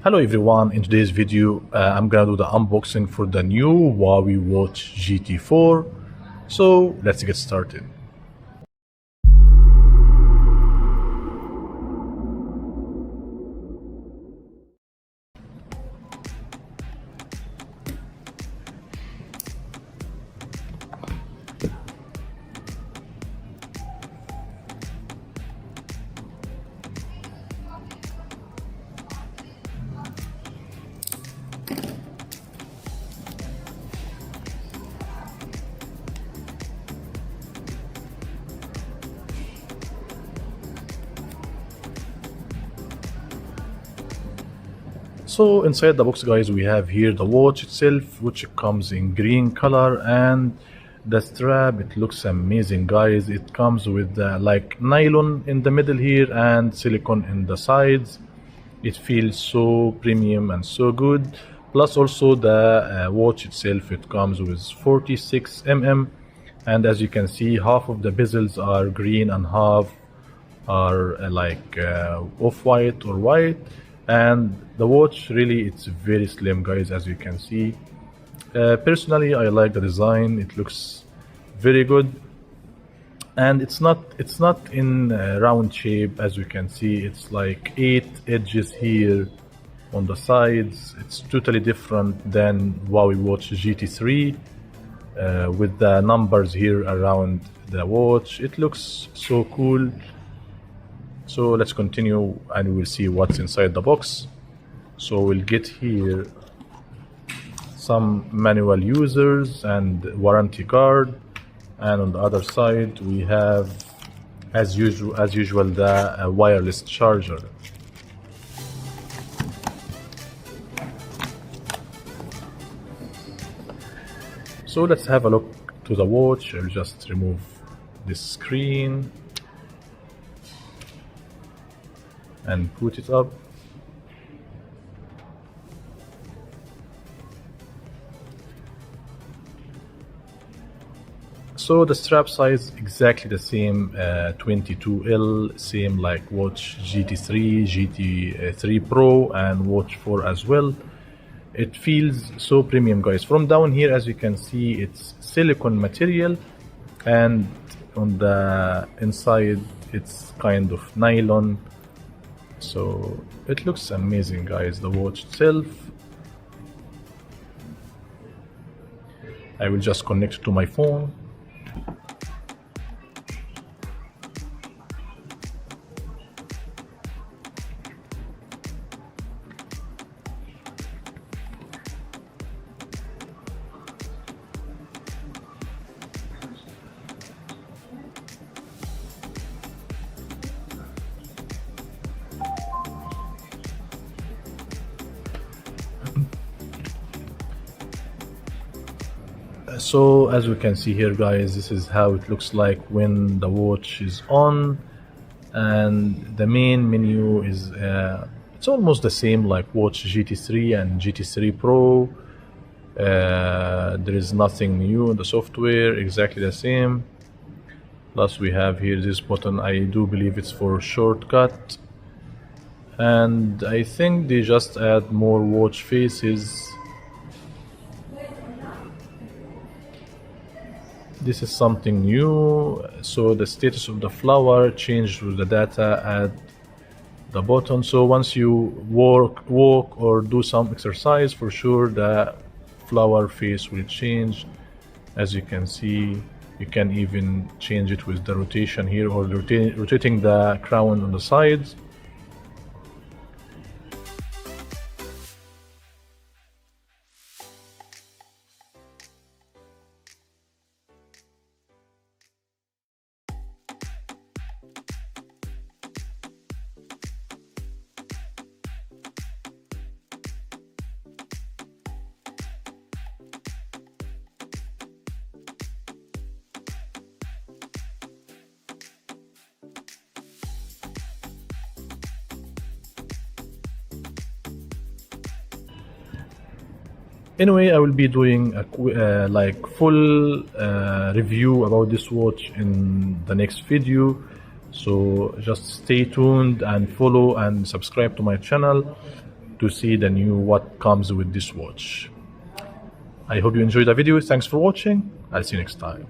Hello everyone, in today's video I'm gonna do the unboxing for the new Huawei Watch GT4. So let's get started. So inside the box, guys, we have here the watch itself, which comes in green color, and the strap, it looks amazing, guys. It comes with like nylon in the middle here and silicone in the sides. It feels so premium and so good. Plus also the watch itself, it comes with 46 and as you can see, half of the bezels are green and half are off-white or white. And the watch, really, it's very slim, guys, as you can see. Personally, I like the design. It looks very good, and it's not in round shape. As you can see, it's like 8 edges here on the sides. It's totally different than Huawei Watch GT3 with the numbers here around the watch. It looks so cool. So let's continue and we'll see what's inside the box. So we'll get here some manual users and warranty card, and on the other side we have as usual the wireless charger. So let's have a look to the watch. I'll just remove this screen and put it up. So the strap size exactly the same, 22L, same like watch GT3, GT3 Pro and watch 4 as well. It feels so premium, guys. From down here, as you can see, it's silicone material, and on the inside it's kind of nylon. So it looks amazing, guys. The watch itself, I will just connect it to my phone. So as we can see here, guys, this is how it looks like when the watch is on, and the main menu is it's almost the same like watch GT3 and GT3 Pro. There is nothing new in the software, exactly the same. Plus we have here this button. I do believe it's for shortcut, and I think they just add more watch faces. This is something new. So the status of the flower changed with the data at the bottom. So once you walk or do some exercise, for sure the flower face will change. As you can see, you can even change it with the rotation here, or rotating the crown on the sides. Anyway, I will be doing a full review about this watch in the next video. So just stay tuned and follow and subscribe to my channel. to see the new what comes with this watch. I hope you enjoyed the video. Thanks for watching. I'll see you next time.